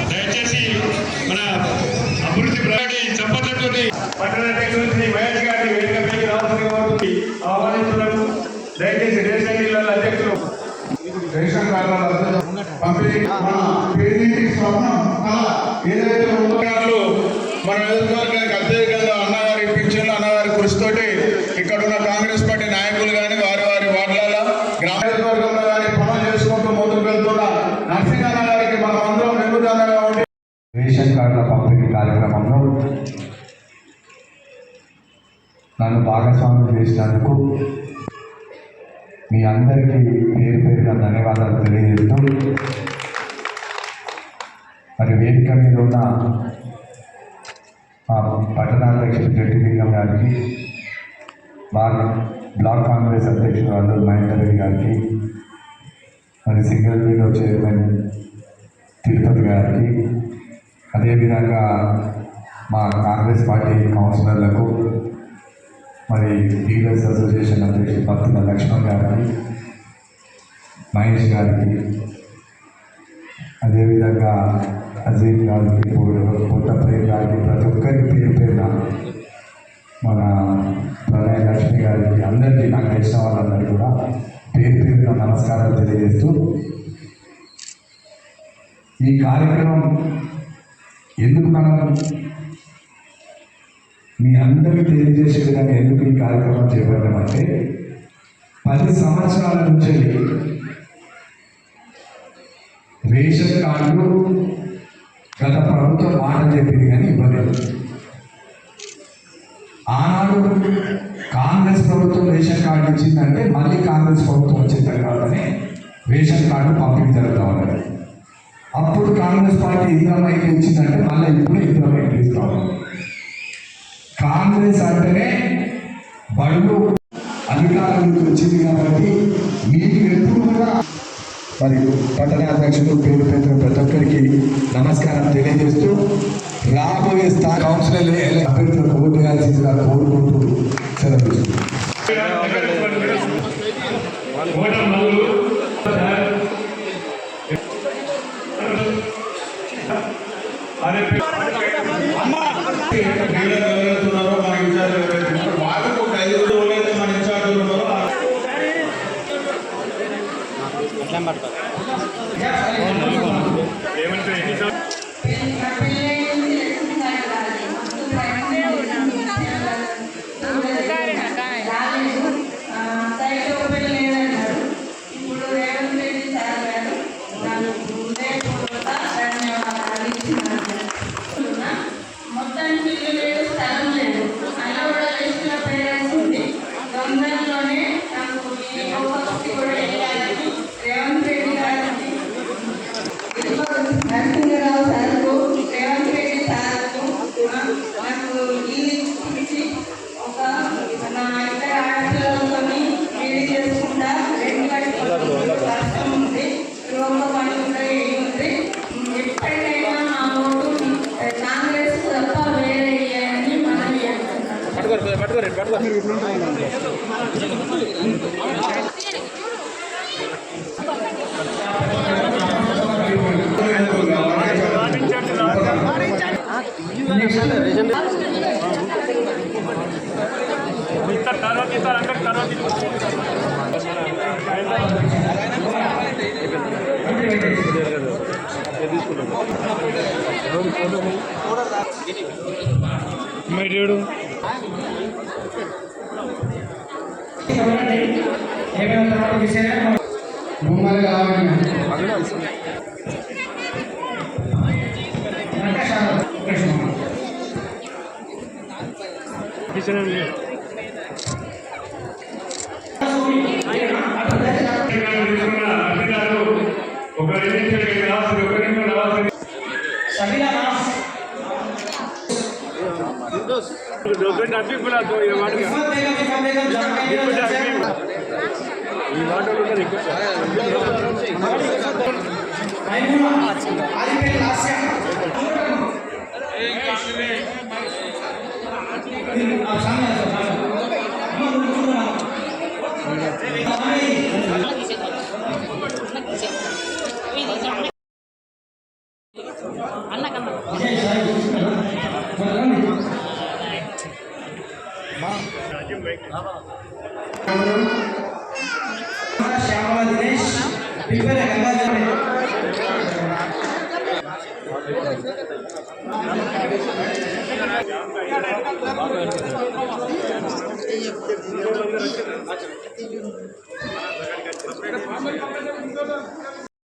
దయచేసి మన అభివృద్ధి ప్రగతి చప్పట్లతో పట్టణ అధ్యక్షులు శ్రీ మహేష్ గారిని వేదికపైకి రావాల్సిందిగా కోరుతుంది ఆహ్వానిస్తున్నాము. దయచేసి రేషన్ డీలర్ల అధ్యక్షులు రేషన్ కార్డుల పంపిణీ ఏదైతే మన నియోజకవర్గానికి అత్యధికంగా అన్నగారి పింఛన్లు అన్నగారి కృషితోటి ఇక్కడ ఉన్న కాంగ్రెస్ పార్టీ నాయకులు కానీ వారి వారి వార్డుల గ్రామ నియోజకవర్గంలో కానీ పనులు చేసుకుంటూ ముందుకు వెళ్తున్న నరసింహన్న గారికి మనం అందరం వెన్నుదన్నుగా ఉండి రేషన్ కార్డుల పంపిణీ కార్యక్రమంలో నన్ను భాగస్వామ్యం చేసినందుకు మీ అందరికీ పేరు పేరున ధన్యవాదాలు తెలియజేస్తూ మరి వేదిక మీద ఉన్న పట్టణాధ్యక్షుడు జడ్లింగం గారికి, బ్లాక్ కాంగ్రెస్ అధ్యక్షుడు అల్లూరి మహేందర్ రెడ్డి గారికి, మరి సింగిల్ విండో చైర్మన్ తిరుపతి గారికి, అదేవిధంగా మా కాంగ్రెస్ పార్టీ కౌన్సిలర్లకు, మరి డీలర్స్ అసోసియేషన్ అధ్యక్షుడు పత్తుల లక్ష్మణ్ గారికి, మహేష్ గారికి, అదేవిధంగా అజీజ్ గారికి, పుట్టప్రేమ్ గారికి, ప్రతి ఒక్కరికి పేరు పేరున మన ప్రణయ్ లక్ష్మి గారికి, అందరికీ నాకు తెలిసిన వాళ్ళందరికీ కూడా పేరు పేరున నమస్కారాలు తెలియజేస్తూ ఈ కార్యక్రమం ఎందుకు మనం మీ అందరికీ తెలియజేసే విధంగా ఎందుకు ఈ కార్యక్రమం చేపట్టామంటే 10 సంవత్సరాల నుంచి రేషన్ కార్డులు గత ప్రభుత్వం మాట చెప్పింది కానీ ఇవ్వలేదు. ఆనాడు కాంగ్రెస్ ప్రభుత్వం రేషన్ కార్డు ఇచ్చిందంటే మళ్ళీ కాంగ్రెస్ ప్రభుత్వం వచ్చిన తర్వాతనే రేషన్ కార్డు పంపిణీ జరుగుతూ ఉన్నది. అప్పుడు కాంగ్రెస్ పార్టీ ఇంద్రమైకి ఇచ్చిందంటే మళ్ళీ ఇప్పుడు ఇంద్రమైకి ఇస్తూ ఉంది. కాంగ్రెస్ అంటేనే బడుగు అధికారులకు వచ్చింది కాబట్టి మీకు ఎప్పుడు కూడా మరి పట్టణాధ్యక్షులు పేరు పేరు ప్రతి ఒక్కరికి నమస్కారం తెలియజేస్తూ రాబోయే స్థాయి కౌన్సిలర్ అభ్యర్థులకు ఓటు వేయాల్సిందిగా కోరుకుంటూ సెలవు శ్యామల దినేష్ పిల్లల గంగాధర్